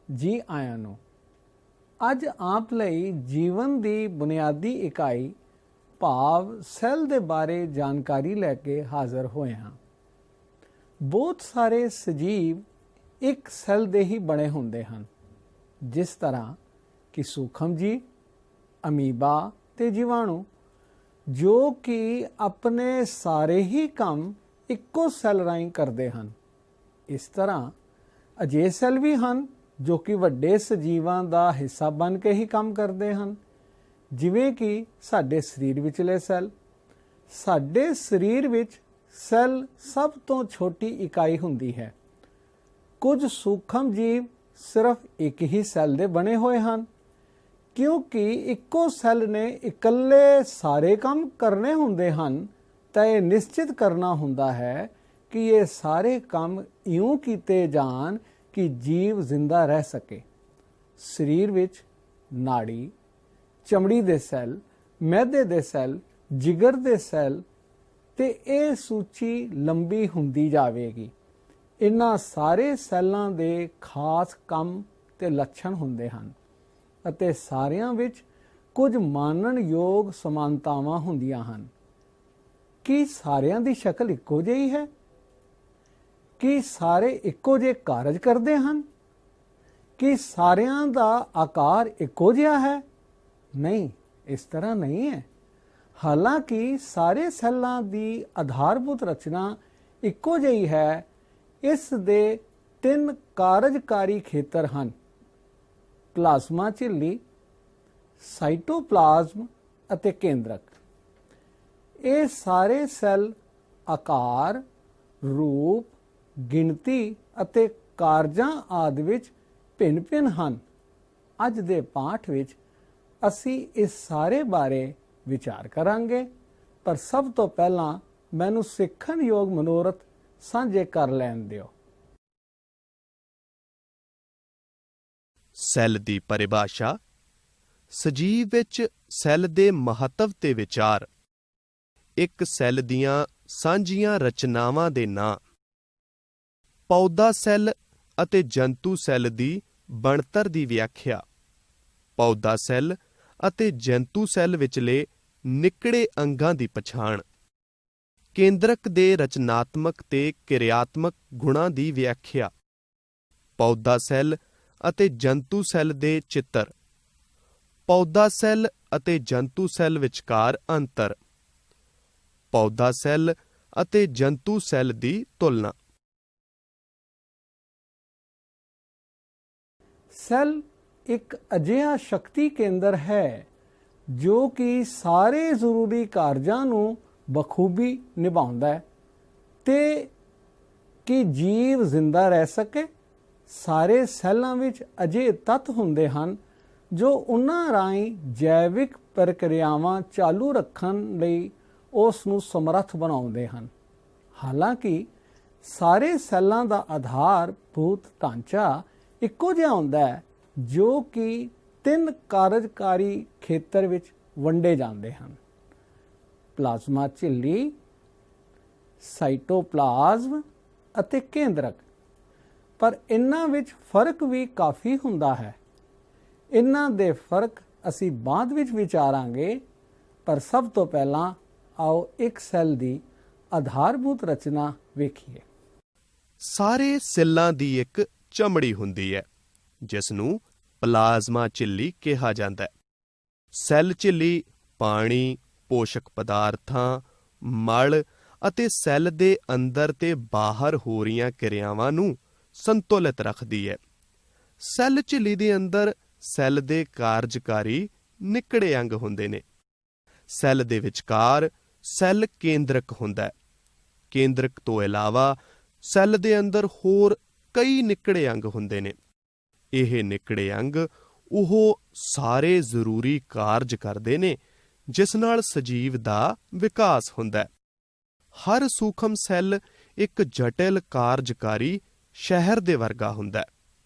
ਜੀ ਆਇਆਂ ਨੂੰ। ਅੱਜ ਆਪ ਲਈ ਜੀਵਨ ਦੀ ਬੁਨਿਆਦੀ ਇਕਾਈ ਭਾਵ ਸੈੱਲ ਦੇ ਬਾਰੇ ਜਾਣਕਾਰੀ ਲੈ ਕੇ ਹਾਜ਼ਰ ਹੋਏ ਹਾਂ। ਬਹੁਤ ਸਾਰੇ ਸਜੀਵ ਇੱਕ ਸੈੱਲ ਦੇ ਹੀ ਬਣੇ ਹੁੰਦੇ ਹਨ, ਜਿਸ ਤਰ੍ਹਾਂ ਕਿ ਸੂਖਮ ਜੀਵ, ਅਮੀਬਾ ਤੇ ਜੀਵਾਣੂ, ਜੋ ਕਿ ਆਪਣੇ ਸਾਰੇ ਹੀ ਕੰਮ ਇੱਕੋ ਸੈੱਲ ਰਾਹੀਂ ਕਰਦੇ ਹਨ। ਇਸ ਤਰ੍ਹਾਂ ਅਜਿਹੇ ਸੈੱਲ ਵੀ ਹਨ ਜੋ ਕਿ ਵੱਡੇ ਸਜੀਵਾਂ ਦਾ ਹਿੱਸਾ ਬਣ ਕੇ ਹੀ ਕੰਮ ਕਰਦੇ ਹਨ, ਜਿਵੇਂ ਕਿ ਸਾਡੇ ਸਰੀਰ ਵਿਚਲੇ ਸੈੱਲ। ਸਾਡੇ ਸਰੀਰ ਵਿੱਚ ਸੈੱਲ ਸਭ ਤੋਂ ਛੋਟੀ ਇਕਾਈ ਹੁੰਦੀ ਹੈ। ਕੁਝ ਸੂਖਮ ਜੀਵ ਸਿਰਫ ਇੱਕ ਹੀ ਸੈੱਲ ਦੇ ਬਣੇ ਹੋਏ ਹਨ, ਕਿਉਂਕਿ ਇੱਕੋ ਸੈੱਲ ਨੇ ਇਕੱਲੇ ਸਾਰੇ ਕੰਮ ਕਰਨੇ ਹੁੰਦੇ ਹਨ ਤਾਂ ਇਹ ਨਿਸ਼ਚਿਤ ਕਰਨਾ ਹੁੰਦਾ ਹੈ ਕਿ ਇਹ ਸਾਰੇ ਕੰਮ ਇਉਂ ਕੀਤੇ ਜਾਣ ਕਿ ਜੀਵ ਜ਼ਿੰਦਾ ਰਹਿ ਸਕੇ। ਸਰੀਰ ਵਿੱਚ ਨਾੜੀ, ਚਮੜੀ ਦੇ ਸੈੱਲ, ਮੈਦੇ ਦੇ ਸੈੱਲ, ਜਿਗਰ ਦੇ ਸੈੱਲ ਤੇ ਇਹ ਸੂਚੀ ਲੰਬੀ ਹੁੰਦੀ ਜਾਵੇਗੀ। ਇਹਨਾਂ ਸਾਰੇ ਸੈੱਲਾਂ ਦੇ ਖਾਸ ਕੰਮ ਤੇ ਲੱਛਣ ਹੁੰਦੇ ਹਨ ਅਤੇ ਸਾਰਿਆਂ ਵਿੱਚ ਕੁਝ ਮਾਨਣਯੋਗ ਸਮਾਨਤਾਵਾਂ ਹੁੰਦੀਆਂ ਹਨ। ਕੀ ਸਾਰਿਆਂ ਦੀ ਸ਼ਕਲ ਇੱਕੋ ਜਿਹੀ ਹੈ? ਕੀ ਸਾਰੇ ਇੱਕੋ ਜਿਹੇ ਕਾਰਜ ਕਰਦੇ ਹਨ? ਕੀ ਸਾਰਿਆਂ ਦਾ ਆਕਾਰ ਇੱਕੋ ਜਿਹਾ ਹੈ? ਨਹੀਂ, ਇਸ ਤਰ੍ਹਾਂ ਨਹੀਂ ਹੈ। ਹਾਲਾਂਕਿ ਸਾਰੇ ਸੈੱਲਾਂ ਦੀ ਆਧਾਰਭੂਤ ਰਚਨਾ ਇੱਕੋ ਜਿਹੀ ਹੈ, ਇਸ ਦੇ 3 ਕਾਰਜਕਾਰੀ ਖੇਤਰ ਹਨ: ਪਲਾਜ਼ਮਾ ਝਿੱਲੀ, ਸਾਈਟੋਪਲਾਜ਼ਮ ਅਤੇ ਕੇਂਦਰਕ। ਇਹ ਸਾਰੇ ਸੈੱਲ ਆਕਾਰ, ਰੂਪ, ਗਿਣਤੀ ਅਤੇ ਕਾਰਜਾਂ ਆਦਿ ਵਿੱਚ ਭਿੰਨ-ਭਿੰਨ ਹਨ। ਅੱਜ ਦੇ ਪਾਠ ਵਿੱਚ ਅਸੀਂ ਇਸ ਸਾਰੇ ਬਾਰੇ ਵਿਚਾਰ ਕਰਾਂਗੇ, ਪਰ ਸਭ ਤੋਂ ਪਹਿਲਾਂ ਮੈਨੂੰ ਸਿੱਖਣਯੋਗ ਮਨੋਰਥ ਸਾਂਝੇ ਕਰ ਲੈਣ ਦਿਓ। ਸੈੱਲ ਦੀ ਪਰਿਭਾਸ਼ਾ, ਸਜੀਵ ਵਿੱਚ ਸੈੱਲ ਦੇ ਮਹੱਤਵ ਤੇ ਵਿਚਾਰ, ਇੱਕ ਸੈੱਲ ਦੀਆਂ ਸਾਂਝੀਆਂ ਰਚਨਾਵਾਂ ਦੇ ਨਾਂ, ਪੌਦਾ ਸੈੱਲ ਅਤੇ ਜੰਤੂ ਸੈੱਲ ਦੀ ਬਣਤਰ ਦੀ ਵਿਆਖਿਆ, ਪੌਦਾ ਸੈੱਲ ਅਤੇ ਜੰਤੂ ਸੈੱਲ ਵਿਚਲੇ ਨਿੱਕੜੇ ਅੰਗਾਂ ਦੀ ਪਛਾਣ, ਕੇਂਦਰਕ ਦੇ ਰਚਨਾਤਮਕ ਤੇ ਕਿਰਿਆਤਮਕ ਗੁਣਾਂ ਦੀ ਵਿਆਖਿਆ, ਪੌਦਾ ਸੈੱਲ ਅਤੇ ਜੰਤੂ ਸੈੱਲ ਦੇ ਚਿੱਤਰ, ਪੌਦਾ ਸੈੱਲ ਅਤੇ ਜੰਤੂ ਸੈੱਲ ਵਿਚਕਾਰ ਅੰਤਰ, ਪੌਦਾ ਸੈੱਲ ਅਤੇ ਜੰਤੂ ਸੈੱਲ ਦੀ ਤੁਲਨਾ। ਸੈੱਲ ਇੱਕ ਅਜਿਹਾ ਸ਼ਕਤੀ ਕੇਂਦਰ ਹੈ ਜੋ ਕਿ ਸਾਰੇ ਜ਼ਰੂਰੀ ਕਾਰਜਾਂ ਨੂੰ ਬਖੂਬੀ ਨਿਭਾਉਂਦਾ ਹੈ ਤੇ ਕਿ ਜੀਵ ਜ਼ਿੰਦਾ ਰਹਿ ਸਕੇ। ਸਾਰੇ ਸੈੱਲਾਂ ਵਿੱਚ ਅਜਿਹੇ ਤੱਤ ਹੁੰਦੇ ਹਨ ਜੋ ਉਹਨਾਂ ਰਾਹੀਂ ਜੈਵਿਕ ਪ੍ਰਕਿਰਿਆਵਾਂ ਚਾਲੂ ਰੱਖਣ ਲਈ ਉਸ ਨੂੰ ਸਮਰੱਥ ਬਣਾਉਂਦੇ ਹਨ। ਹਾਲਾਂਕਿ ਸਾਰੇ ਸੈੱਲਾਂ ਦਾ ਆਧਾਰਭੂਤ ਢਾਂਚਾ ਇੱਕੋ ਜਿਹਾ ਹੁੰਦਾ ਹੈ, ਜੋ ਕਿ 3 ਕਾਰਜਕਾਰੀ ਖੇਤਰ ਵਿੱਚ ਵੰਡੇ ਜਾਂਦੇ ਹਨ: ਪਲਾਜ਼ਮਾ ਝਿੱਲੀ, ਸਾਈਟੋਪਲਾਜ਼ਮ ਅਤੇ ਕੇਂਦਰਕ। ਪਰ ਇਹਨਾਂ ਵਿੱਚ ਫਰਕ ਵੀ ਕਾਫੀ ਹੁੰਦਾ ਹੈ। ਇਹਨਾਂ ਦੇ ਫਰਕ ਅਸੀਂ ਬਾਅਦ ਵਿੱਚ ਵਿਚਾਰਾਂਗੇ, ਪਰ ਸਭ ਤੋਂ ਪਹਿਲਾਂ ਆਓ ਇੱਕ ਸੈੱਲ ਦੀ ਆਧਾਰਭੂਤ ਰਚਨਾ ਵੇਖੀਏ। ਸਾਰੇ ਸੈੱਲਾਂ ਦੀ ਇੱਕ ਚਮੜੀ ਹੁੰਦੀ ਹੈ, ਜਿਸ ਨੂੰ ਪਲਾਜ਼ਮਾ ਝਿੱਲੀ ਕਿਹਾ ਜਾਂਦਾ ਹੈ। ਸੈੱਲ ਝਿੱਲੀ ਪਾਣੀ, ਪੋਸ਼ਕ ਪਦਾਰਥਾਂ, ਮਲ ਅਤੇ ਸੈੱਲ ਦੇ ਅੰਦਰ ਤੇ ਬਾਹਰ ਹੋ ਰਹੀਆਂ ਕਿਰਿਆਵਾਂ ਨੂੰ ਸੰਤੁਲਿਤ ਰੱਖਦੀ ਹੈ। ਸੈੱਲ ਝਿੱਲੀ ਦੇ ਅੰਦਰ ਸੈੱਲ ਦੇ ਕਾਰਜਕਾਰੀ ਨਿੱਕੜੇ ਅੰਗ ਹੁੰਦੇ ਨੇ। ਸੈੱਲ ਦੇ ਵਿਚਕਾਰ ਸੈੱਲ ਕੇਂਦਰਕ ਹੁੰਦਾ ਹੈ। ਕੇਂਦਰਕ ਤੋਂ ਇਲਾਵਾ ਸੈੱਲ ਦੇ ਅੰਦਰ ਹੋਰ ਕਈ ਨਿੱਕੜੇ ਅੰਗ ਹੁੰਦੇ ਨੇ। ਇਹ ਨਿੱਕੜੇ ਅੰਗ ਉਹ ਸਾਰੇ ਜ਼ਰੂਰੀ ਕਾਰਜ ਕਰਦੇ ਨੇ ਜਿਸ ਨਾਲ ਸਜੀਵ ਦਾ ਵਿਕਾਸ ਹੁੰਦਾ ਹੈ। ਹਰ ਸੂਖਮ ਸੈੱਲ ਇੱਕ ਜਟਿਲ ਕਾਰਜਕਾਰੀ ਸ਼ਹਿਰ ਦੇ ਵਰਗਾ ਹੁੰਦਾ ਹੈ।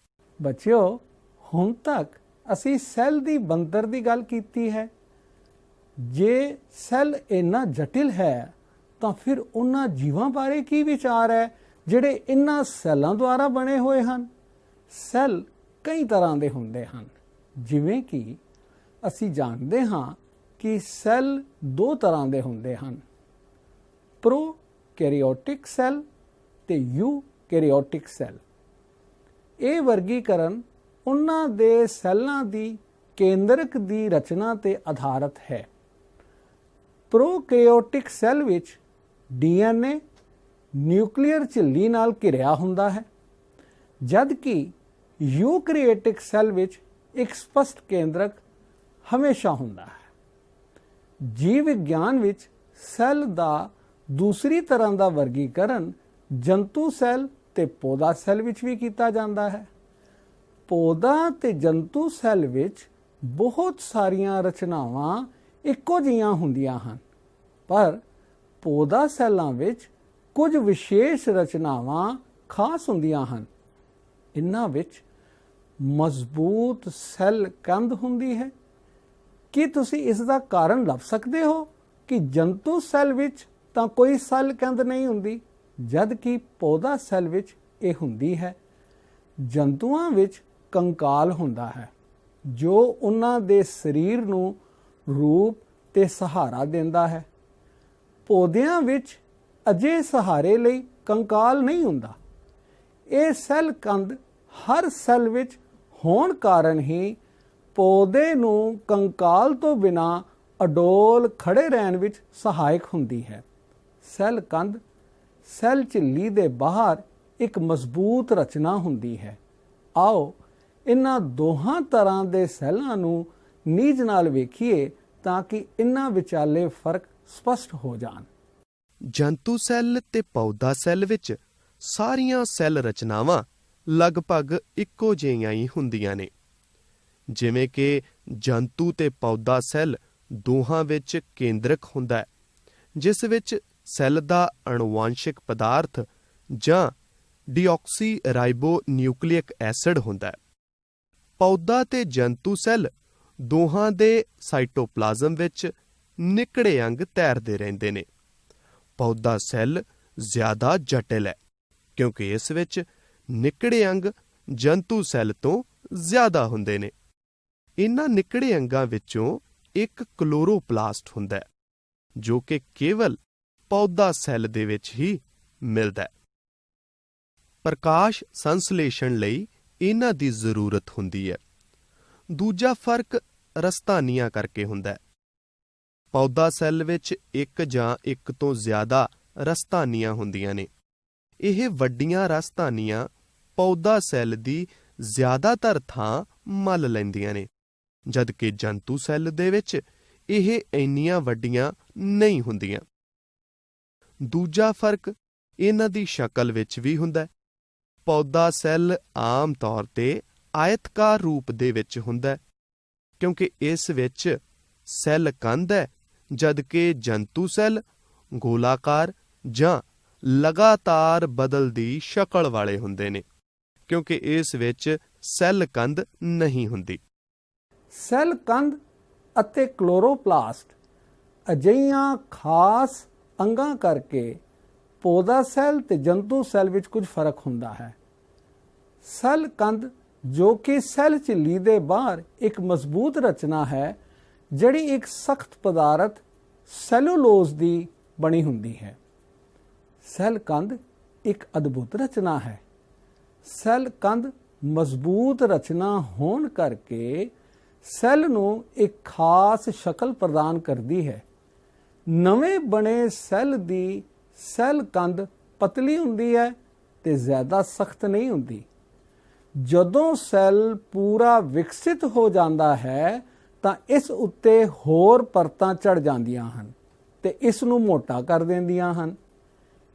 ਬੱਚਿਓ, ਹੁਣ ਤੱਕ ਅਸੀਂ ਸੈੱਲ ਦੀ ਬਣਤਰ ਦੀ ਗੱਲ ਕੀਤੀ ਹੈ। ਜੇ ਸੈੱਲ ਇੰਨਾ ਜਟਿਲ ਹੈ ਤਾਂ ਫਿਰ ਉਹਨਾਂ ਜੀਵਾਂ ਬਾਰੇ ਕੀ ਵਿਚਾਰ ਹੈ ਜਿਹੜੇ ਇਹਨਾਂ ਸੈੱਲਾਂ ਦੁਆਰਾ ਬਣੇ ਹੋਏ ਹਨ? ਸੈੱਲ ਕਈ ਤਰ੍ਹਾਂ ਦੇ ਹੁੰਦੇ ਹਨ। ਜਿਵੇਂ ਕਿ ਅਸੀਂ ਜਾਣਦੇ ਹਾਂ ਕਿ ਸੈੱਲ ਦੋ ਤਰ੍ਹਾਂ ਦੇ ਹੁੰਦੇ ਹਨ, ਪ੍ਰੋਕੈਰੀਓਟਿਕ ਸੈੱਲ ਤੇ ਯੂਕੈਰੀਓਟਿਕ ਸੈੱਲ। ਇਹ ਵਰਗੀਕਰਨ ਉਹਨਾਂ ਦੇ ਸੈੱਲਾਂ ਦੀ ਕੇਂਦਰਕ ਦੀ ਰਚਨਾ ਤੇ ਆਧਾਰਿਤ ਹੈ। ਪ੍ਰੋਕੈਰੀਓਟਿਕ ਸੈੱਲ ਵਿੱਚ DNA ਨਿਊਕਲੀਅਰ ਝਿੱਲੀ ਨਾਲ ਘਿਰਿਆ ਹੁੰਦਾ ਹੈ, ਜਦ ਕਿ ਯੂਕੈਰੀਓਟਿਕ ਸੈੱਲ ਵਿੱਚ ਇੱਕ ਸਪਸ਼ਟ ਕੇਂਦਰਕ ਹਮੇਸ਼ਾ ਹੁੰਦਾ ਹੈ। ਜੀਵ ਵਿਗਿਆਨ ਵਿੱਚ ਸੈੱਲ ਦਾ ਦੂਸਰੀ ਤਰ੍ਹਾਂ ਦਾ ਵਰਗੀਕਰਨ ਜੰਤੂ ਸੈੱਲ ਤੇ ਪੌਦਾ ਸੈੱਲ ਵਿੱਚ ਵੀ ਕੀਤਾ ਜਾਂਦਾ ਹੈ। ਪੌਦਾ ਤੇ ਜੰਤੂ ਸੈੱਲ ਵਿੱਚ ਬਹੁਤ ਸਾਰੀਆਂ ਰਚਨਾਵਾਂ ਇੱਕੋ ਜਿਹੀਆਂ ਹੁੰਦੀਆਂ ਹਨ, ਪਰ ਪੌਦਾ ਸੈੱਲਾਂ ਵਿੱਚ ਕੁਝ ਵਿਸ਼ੇਸ਼ ਰਚਨਾਵਾਂ ਖਾਸ ਹੁੰਦੀਆਂ ਹਨ। ਇਨ੍ਹਾਂ ਵਿੱਚ ਮਜ਼ਬੂਤ ਸੈੱਲ ਕੰਧ ਹੁੰਦੀ ਹੈ। ਕੀ ਤੁਸੀਂ ਇਸ ਦਾ ਕਾਰਨ ਲੱਭ ਸਕਦੇ ਹੋ ਕਿ ਜੰਤੂ ਸੈੱਲ ਵਿੱਚ ਤਾਂ ਕੋਈ ਸੈੱਲ ਕੰਧ ਨਹੀਂ ਹੁੰਦੀ, ਜਦ ਕਿ ਪੌਦਾ ਸੈੱਲ ਵਿੱਚ ਇਹ ਹੁੰਦੀ ਹੈ। ਜੰਤੂਆਂ ਵਿੱਚ ਕੰਕਾਲ ਹੁੰਦਾ ਹੈ, ਜੋ ਉਹਨਾਂ ਦੇ ਸਰੀਰ ਨੂੰ ਰੂਪ ਤੇ ਸਹਾਰਾ ਦਿੰਦਾ ਹੈ। ਪੌਦਿਆਂ ਵਿੱਚ ਅਜੇ ਸਹਾਰੇ ਲਈ ਕੰਕਾਲ ਨਹੀਂ ਹੁੰਦਾ। ਇਹ ਸੈੱਲ ਕੰਧ ਹਰ ਸੈੱਲ ਵਿੱਚ ਹੋਣ ਕਾਰਨ ਹੀ ਪੌਦੇ ਨੂੰ ਕੰਕਾਲ ਤੋਂ ਬਿਨਾਂ ਅਡੋਲ ਖੜੇ ਰਹਿਣ ਵਿੱਚ ਸਹਾਇਕ ਹੁੰਦੀ ਹੈ। ਸੈੱਲ ਕੰਧ ਸੈੱਲ ਝਿੱਲੀ ਦੇ ਬਾਹਰ ਇੱਕ ਮਜ਼ਬੂਤ ਰਚਨਾ ਹੁੰਦੀ ਹੈ। ਆਓ ਇਹਨਾਂ ਦੋਹਾਂ ਤਰ੍ਹਾਂ ਦੇ ਸੈੱਲਾਂ ਨੂੰ ਨੀਝ ਨਾਲ ਵੇਖੀਏ ਤਾਂ ਕਿ ਇਹਨਾਂ ਵਿਚਾਲੇ ਫਰਕ ਸਪਸ਼ਟ ਹੋ ਜਾਣ। ਜੰਤੂ ਸੈੱਲ ਤੇ ਪੌਦਾ ਸੈੱਲ ਵਿੱਚ ਸਾਰੀਆਂ ਸੈੱਲ ਰਚਨਾਵਾਂ ਲਗਭਗ ਇੱਕੋ ਜਿਹੀਆਂ ਹੀ ਹੁੰਦੀਆਂ ਨੇ। ਜਿਵੇਂ ਕਿ ਜੰਤੂ ਤੇ ਪੌਦਾ ਸੈੱਲ ਦੋਹਾਂ ਵਿੱਚ ਕੇਂਦਰਕ ਹੁੰਦਾ ਹੈ, ਜਿਸ ਵਿੱਚ ਸੈੱਲ ਦਾ ਅਣੁਵਾਂਸ਼ਿਕ ਪਦਾਰਥ ਜਾਂ ਡੀਆਕਸੀ ਰਾਈਬੋ ਨਿਊਕਲੀਇਕ ਐਸਿਡ ਹੁੰਦਾ ਹੈ। ਪੌਦਾ ਤੇ ਜੰਤੂ ਸੈੱਲ ਦੋਹਾਂ ਦੇ ਸਾਈਟੋਪਲਾਜ਼ਮ ਵਿੱਚ ਨਿੱਕੜੇ ਅੰਗ ਤੈਰਦੇ ਰਹਿੰਦੇ ਨੇ। ਪੌਦਾ ਸੈੱਲ ਜ਼ਿਆਦਾ ਜਟਿਲ ਹੈ, ਕਿਉਂਕਿ ਇਸ ਵਿੱਚ ਨਿੱਕੜੇ ਅੰਗ ਜੰਤੂ ਸੈੱਲ ਤੋਂ ਜ਼ਿਆਦਾ ਹੁੰਦੇ ਨੇ। ਇਨ੍ਹਾਂ ਨਿੱਕੜੇ ਅੰਗਾਂ ਵਿੱਚੋਂ ਇੱਕ ਕਲੋਰੋਪਲਾਸਟ ਹੁੰਦਾ ਹੈ, ਜੋ ਕਿ ਕੇਵਲ ਪੌਦਾ ਸੈੱਲ ਦੇ ਵਿੱਚ ਹੀ ਮਿਲਦਾ ਹੈ। ਪ੍ਰਕਾਸ਼ ਸੰਸਲੇਸ਼ਣ ਲਈ ਇਹਨਾਂ ਦੀ ਜ਼ਰੂਰਤ ਹੁੰਦੀ ਹੈ। ਦੂਜਾ ਫਰਕ ਰਸਤਾਨੀਆਂ ਕਰਕੇ ਹੁੰਦਾ ਹੈ। ਪੌਦਾ ਸੈੱਲ ਵਿੱਚ ਇੱਕ ਜਾਂ ਇੱਕ ਤੋਂ ਜ਼ਿਆਦਾ ਰਸਤਾਨੀਆਂ ਹੁੰਦੀਆਂ ਨੇ। ਇਹ ਵੱਡੀਆਂ ਰਸਤਾਨੀਆਂ ਪੌਦਾ ਸੈੱਲ ਦੀ ਜ਼ਿਆਦਾਤਰ ਥਾਂ ਮੱਲ ਲੈਂਦੀਆਂ ਨੇ, ਜਦਕਿ ਜੰਤੂ ਸੈੱਲ ਦੇ ਵਿੱਚ ਇਹ ਇੰਨੀਆਂ ਵੱਡੀਆਂ ਨਹੀਂ ਹੁੰਦੀਆਂ। ਦੂਜਾ ਫਰਕ ਇਹਨਾਂ ਦੀ ਸ਼ਕਲ ਵਿੱਚ ਵੀ ਹੁੰਦਾ ਹੈ। ਪੌਦਾ ਸੈੱਲ ਆਮ ਤੌਰ ਤੇ ਆਇਤਕਾਰ ਰੂਪ ਦੇ ਵਿੱਚ ਹੁੰਦਾ ਹੈ, ਕਿਉਂਕਿ ਇਸ ਵਿੱਚ ਸੈੱਲ ਕੰਧ ਹੈ, ਜਦਕਿ ਜੰਤੂ ਸੈੱਲ ਗੋਲਾਕਾਰ ਜਾਂ ਲਗਾਤਾਰ ਬਦਲਦੀ ਸ਼ਕਲ ਵਾਲੇ ਹੁੰਦੇ ਨੇ, ਕਿਉਂਕਿ ਇਸ ਵਿੱਚ ਸੈੱਲ ਕੰਧ ਨਹੀਂ ਹੁੰਦੀ। ਸੈੱਲ ਕੰਧ ਅਤੇ ਕਲੋਰੋਪਲਾਸਟ ਅਜਿਹੀਆਂ ਖਾਸ ਅੰਗਾਂ ਕਰਕੇ ਪੌਦਾ ਸੈੱਲ ਤੇ ਜੰਤੂ ਸੈੱਲ ਵਿੱਚ ਕੁਝ ਫਰਕ ਹੁੰਦਾ ਹੈ। ਸੈੱਲ ਕੰਧ, ਜੋ ਕਿ ਸੈੱਲ ਝਿੱਲੀ ਦੇ ਬਾਹਰ ਇੱਕ ਮਜ਼ਬੂਤ ਰਚਨਾ ਹੈ, ਜਿਹੜੀ ਇੱਕ ਸਖਤ ਪਦਾਰਥ ਸੈਲੂਲੋਜ਼ ਦੀ ਬਣੀ ਹੁੰਦੀ ਹੈ। ਸੈੱਲ ਕੰਧ ਇੱਕ ਅਦਭੁਤ ਰਚਨਾ ਹੈ। ਸੈੱਲ ਕੰਧ ਮਜ਼ਬੂਤ ਰਚਨਾ ਹੋਣ ਕਰਕੇ ਸੈੱਲ ਨੂੰ ਇੱਕ ਖਾਸ ਸ਼ਕਲ ਪ੍ਰਦਾਨ ਕਰਦੀ ਹੈ। ਨਵੇਂ ਬਣੇ ਸੈੱਲ ਦੀ ਸੈੱਲ ਕੰਧ ਪਤਲੀ ਹੁੰਦੀ ਹੈ ਤੇ ਜ਼ਿਆਦਾ ਸਖਤ ਨਹੀਂ ਹੁੰਦੀ। ਜਦੋਂ ਸੈੱਲ ਪੂਰਾ ਵਿਕਸਿਤ ਹੋ ਜਾਂਦਾ ਹੈ ਤਾਂ ਇਸ ਉੱਤੇ ਹੋਰ ਪਰਤਾਂ ਚੜ੍ਹ ਜਾਂਦੀਆਂ ਹਨ ਤੇ ਇਸ ਨੂੰ ਮੋਟਾ ਕਰ ਦਿੰਦੀਆਂ ਹਨ।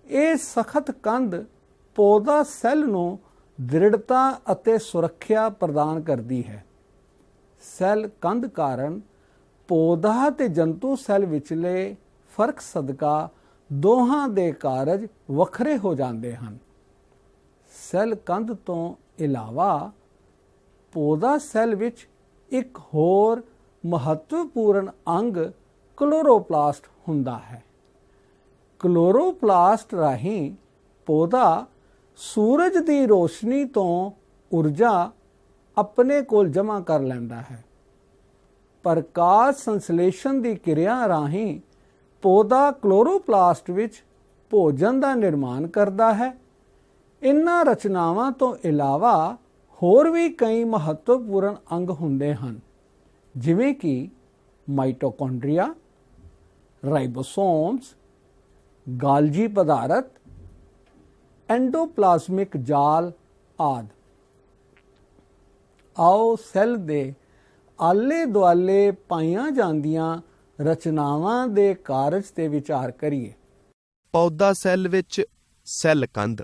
ਇਹ ਸਖਤ ਕੰਧ ਪੌਦਾ ਸੈੱਲ ਨੂੰ ਦ੍ਰਿੜਤਾ ਅਤੇ ਸੁਰੱਖਿਆ ਪ੍ਰਦਾਨ ਕਰਦੀ ਹੈ। ਸੈੱਲ ਕੰਧ ਕਾਰਨ ਪੌਦਾ ਤੇ ਜੰਤੂ ਸੈੱਲ ਵਿਚਲੇ ਫਰਕ ਸਦਕਾ ਦੋਹਾਂ ਦੇ ਕਾਰਜ ਵੱਖਰੇ ਹੋ ਜਾਂਦੇ ਹਨ। ਸੈੱਲ ਕੰਧ ਤੋਂ ਇਲਾਵਾ ਪੌਦਾ ਸੈੱਲ ਵਿੱਚ ਇੱਕ ਹੋਰ ਮਹੱਤਵਪੂਰਨ ਅੰਗ ਕਲੋਰੋਪਲਾਸਟ ਹੁੰਦਾ ਹੈ। ਕਲੋਰੋਪਲਾਸਟ ਰਾਹੀਂ ਪੌਦਾ ਸੂਰਜ ਦੀ ਰੋਸ਼ਨੀ ਤੋਂ ਊਰਜਾ ਆਪਣੇ ਕੋਲ ਜਮ੍ਹਾਂ ਕਰ ਲੈਂਦਾ ਹੈ। ਪ੍ਰਕਾਸ਼ ਸੰਸਲੇਸ਼ਨ ਦੀ ਕਿਰਿਆ ਰਾਹੀਂ ਪੌਦਾ ਕਲੋਰੋਪਲਾਸਟ ਵਿੱਚ ਭੋਜਨ ਦਾ ਨਿਰਮਾਣ ਕਰਦਾ ਹੈ। ਇਨ੍ਹਾਂ ਰਚਨਾਵਾਂ ਤੋਂ ਇਲਾਵਾ ਹੋਰ ਵੀ ਕਈ ਮਹੱਤਵਪੂਰਨ ਅੰਗ ਹੁੰਦੇ ਹਨ, ਜਿਵੇਂ ਕਿ ਮਾਈਟੋਕੌਂਡਰੀਆ, ਰਾਈਬੋਸੋਮਸ, ਗਾਲਜੀ ਪਦਾਰਥ, ਐਂਡੋਪਲਾਜ਼ਮਿਕ ਜਾਲ ਆਦਿ। ਆਓ ਸੈੱਲ ਦੇ ਆਲੇ ਦੁਆਲੇ ਪਾਈਆਂ ਜਾਂਦੀਆਂ ਰਚਨਾਵਾਂ ਦੇ ਕਾਰਜ ਤੇ ਵਿਚਾਰ ਕਰੀਏ। ਪੌਦਾ ਸੈੱਲ ਵਿੱਚ ਸੈੱਲ ਕੰਧ।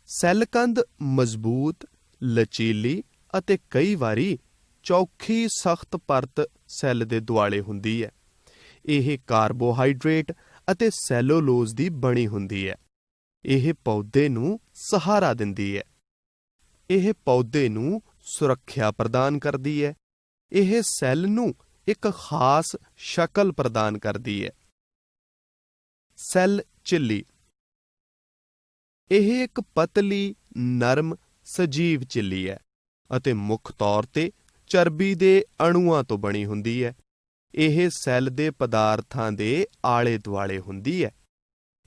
ਸੈੱਲ ਕੰਧ ਮਜ਼ਬੂਤ, ਲਚੀਲੀ ਅਤੇ ਕਈ ਵਾਰੀ ਚੌਖੀ ਸਖਤ ਪਰਤ ਸੈੱਲ ਦੇ ਦੁਆਲੇ ਹੁੰਦੀ ਹੈ। ਇਹ ਕਾਰਬੋਹਾਈਡਰੇਟ ਅਤੇ ਸੈਲੂਲੋਜ਼ ਦੀ ਬਣੀ ਹੁੰਦੀ ਹੈ। ਇਹ ਪੌਦੇ ਨੂੰ ਸਹਾਰਾ ਦਿੰਦੀ ਹੈ। ਇਹ ਪੌਦੇ ਨੂੰ ਸੁਰੱਖਿਆ ਪ੍ਰਦਾਨ ਕਰਦੀ ਹੈ। ਇਹ ਸੈੱਲ ਨੂੰ ਇੱਕ ਖਾਸ ਸ਼ਕਲ ਪ੍ਰਦਾਨ ਕਰਦੀ ਹੈ। ਸੈੱਲ ਝਿੱਲੀ। ਇਹ ਇੱਕ ਪਤਲੀ, ਨਰਮ, ਸਜੀਵ ਝਿੱਲੀ ਹੈ ਅਤੇ ਮੁੱਖ ਤੌਰ ਤੇ ਚਰਬੀ ਦੇ ਅਣੂਆਂ ਤੋਂ ਬਣੀ ਹੁੰਦੀ ਹੈ। ਇਹ ਸੈੱਲ ਦੇ ਪਦਾਰਥਾਂ ਦੇ ਆਲੇ ਦੁਆਲੇ ਹੁੰਦੀ ਹੈ।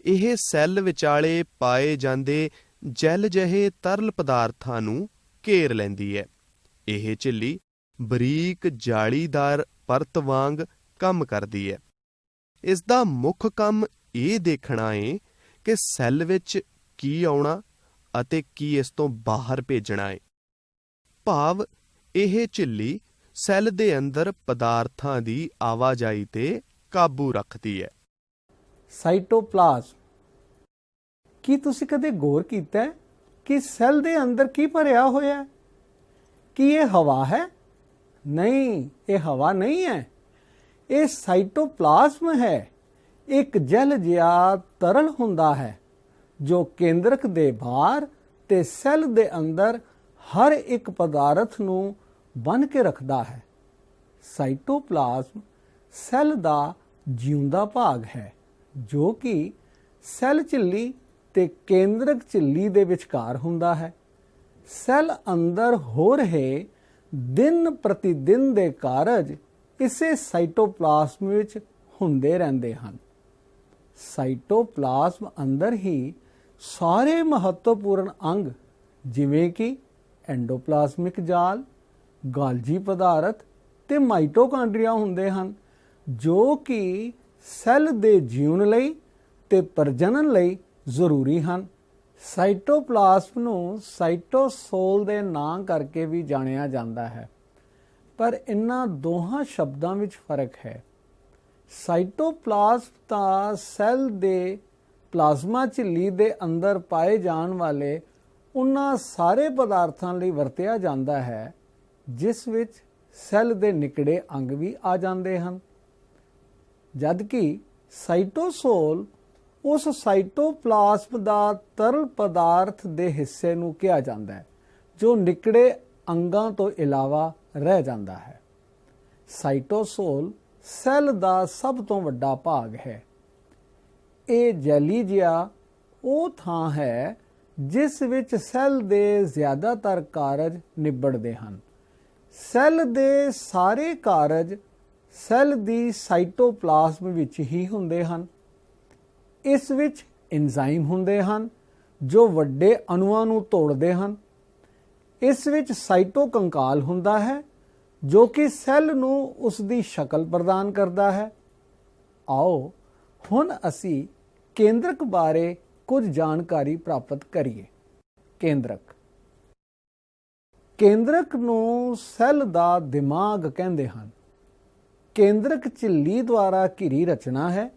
ਇਹ ਸੈੱਲ ਵਿਚਾਲੇ ਪਾਏ ਜਾਂਦੇ ਜੈਲ ਜਿਹੇ ਤਰਲ ਪਦਾਰਥਾਂ ਨੂੰ ਘੇਰ ਲੈਂਦੀ ਹੈ। ਇਹ ਝਿੱਲੀ ਬਰੀਕ ਜਾਲੀਦਾਰ ਪਰਤ ਵਾਂਗ ਕੰਮ ਕਰਦੀ ਹੈ। ਇਸ ਦਾ ਮੁੱਖ ਕੰਮ ਇਹ ਦੇਖਣਾ ਹੈ ਕਿ ਸੈੱਲ ਵਿੱਚ ਕੀ ਆਉਣਾ ਅਤੇ ਕੀ ਇਸ ਤੋਂ ਬਾਹਰ ਭੇਜਣਾ ਹੈ। ਭਾਵ ਇਹ ਝਿੱਲੀ ਸੈੱਲ ਦੇ ਅੰਦਰ ਪਦਾਰਥਾਂ ਦੀ ਆਵਾਜਾਈ ਤੇ ਕਾਬੂ ਰੱਖਦੀ ਹੈ। ਸਾਈਟੋਪਲਾਜ਼ਮ। ਕੀ ਤੁਸੀਂ ਕਦੇ ਗੌਰ ਕੀਤਾ ਹੈ ਕਿ ਸੈੱਲ ਦੇ ਅੰਦਰ ਕੀ ਭਰਿਆ ਹੋਇਆ ਹੈ? ਕੀ ਇਹ ਹਵਾ ਹੈ? ਨਹੀਂ, ਇਹ ਹਵਾ ਨਹੀਂ ਹੈ। ਇਹ ਸਾਈਟੋਪਲਾਜ਼ਮ ਹੈ। ਇੱਕ ਜੈਲ ਜਿਹਾ ਤਰਲ ਹੁੰਦਾ ਹੈ ਜੋ ਕੇਂਦਰਕ ਦੇ ਬਾਹਰ ਤੇ ਸੈੱਲ ਦੇ ਅੰਦਰ ਹਰ ਇੱਕ ਪਦਾਰਥ ਨੂੰ ਬੰਨ੍ਹ ਕੇ ਰੱਖਦਾ ਹੈ। ਸਾਈਟੋਪਲਾਜ਼ਮ ਸੈੱਲ ਦਾ ਜਿਉਂਦਾ ਭਾਗ ਹੈ, ਜੋ ਕਿ ਸੈੱਲ ਝਿੱਲੀ ਤੇ ਕੇਂਦਰਕ ਝਿੱਲੀ ਦੇ ਵਿਚਕਾਰ ਹੁੰਦਾ ਹੈ। ਸੈੱਲ ਅੰਦਰ ਹੋ ਰਹੇ ਦਿਨ ਪ੍ਰਤੀ ਦਿਨ ਦੇ ਕਾਰਜ ਇਸੇ ਸਾਈਟੋਪਲਾਜ਼ਮ ਵਿੱਚ ਹੁੰਦੇ ਰਹਿੰਦੇ ਹਨ। ਸਾਈਟੋਪਲਾਜ਼ਮ ਅੰਦਰ ਹੀ ਸਾਰੇ ਮਹੱਤਵਪੂਰਨ ਅੰਗ ਜਿਵੇਂ ਕਿ ਐਂਡੋਪਲਾਜ਼ਮਿਕ ਜਾਲ, ਗਾਲਜੀ ਪਦਾਰਥ ਤੇ ਮਾਈਟੋਕਾਂਡਰੀਆ ਹੁੰਦੇ ਹਨ, ਜੋ ਕਿ ਸੈੱਲ ਦੇ ਜੀਵਨ ਲਈ ਤੇ ਪ੍ਰਜਨਨ ਲਈ ਜ਼ਰੂਰੀ ਹਨ। ਸਾਈਟੋਪਲਾਜ਼ਮ ਨੂੰ ਸਾਈਟੋਸੋਲ ਦੇ ਨਾਂ ਕਰਕੇ ਵੀ ਜਾਣਿਆ ਜਾਂਦਾ ਹੈ, ਪਰ ਇਨ੍ਹਾਂ ਦੋਹਾਂ ਸ਼ਬਦਾਂ ਵਿੱਚ ਫਰਕ ਹੈ। ਸਾਈਟੋਪਲਾਜ਼ਮ ਤਾਂ ਸੈੱਲ ਦੇ ਪਲਾਜ਼ਮਾ ਝਿੱਲੀ ਦੇ ਅੰਦਰ ਪਾਏ ਜਾਣ ਵਾਲੇ ਉਹਨਾਂ ਸਾਰੇ ਪਦਾਰਥਾਂ ਲਈ ਵਰਤਿਆ ਜਾਂਦਾ ਹੈ ਜਿਸ ਵਿੱਚ ਸੈੱਲ ਦੇ ਨਿਕੜੇ ਅੰਗ ਵੀ ਆ ਜਾਂਦੇ ਹਨ, ਜਦਕਿ ਸਾਈਟੋਸੋਲ ਉਸ ਸਾਈਟੋਪਲਾਜ਼ਮ ਦਾ ਤਰਲ ਪਦਾਰਥ ਦੇ ਹਿੱਸੇ ਨੂੰ ਕਿਹਾ ਜਾਂਦਾ ਹੈ ਜੋ ਨਿਕੜੇ ਅੰਗਾਂ ਤੋਂ ਇਲਾਵਾ ਰਹਿ ਜਾਂਦਾ ਹੈ। ਸਾਈਟੋਸੋਲ ਸੈੱਲ ਦਾ ਸਭ ਤੋਂ ਵੱਡਾ ਭਾਗ ਹੈ। ਇਹ ਜੈਲੀ ਜਿਹਾ ਉਹ ਥਾਂ ਹੈ ਜਿਸ ਵਿੱਚ ਸੈੱਲ ਦੇ ਜ਼ਿਆਦਾਤਰ ਕਾਰਜ ਨਿਬੜਦੇ ਹਨ। ਸੈੱਲ ਦੇ ਸਾਰੇ ਕਾਰਜ ਸੈੱਲ ਦੀ ਸਾਈਟੋਪਲਾਜ਼ਮ ਵਿੱਚ ਹੀ ਹੁੰਦੇ ਹਨ। ਇਸ ਵਿੱਚ ਐਂਜ਼ਾਈਮ ਹੁੰਦੇ ਹਨ ਜੋ ਵੱਡੇ ਅਣੂਆਂ ਨੂੰ ਤੋੜਦੇ ਹਨ। ਇਸ ਵਿੱਚ ਸਾਈਟੋਕੰਕਾਲ ਹੁੰਦਾ ਹੈ ਜੋ ਕਿ ਸੈੱਲ ਨੂੰ ਉਸ ਦੀ ਸ਼ਕਲ ਪ੍ਰਦਾਨ ਕਰਦਾ ਹੈ। ਆਓ ਹੁਣ ਅਸੀਂ ਕੇਂਦਰਕ ਬਾਰੇ ਕੁਝ ਜਾਣਕਾਰੀ ਪ੍ਰਾਪਤ ਕਰੀਏ। ਕੇਂਦਰਕ ਨੂੰ ਸੈੱਲ ਦਾ ਦਿਮਾਗ ਕਹਿੰਦੇ ਹਨ। ਕੇਂਦਰਕ ਝਿੱਲੀ ਦੁਆਰਾ ਘਿਰੀ ਰਚਨਾ ਹੈ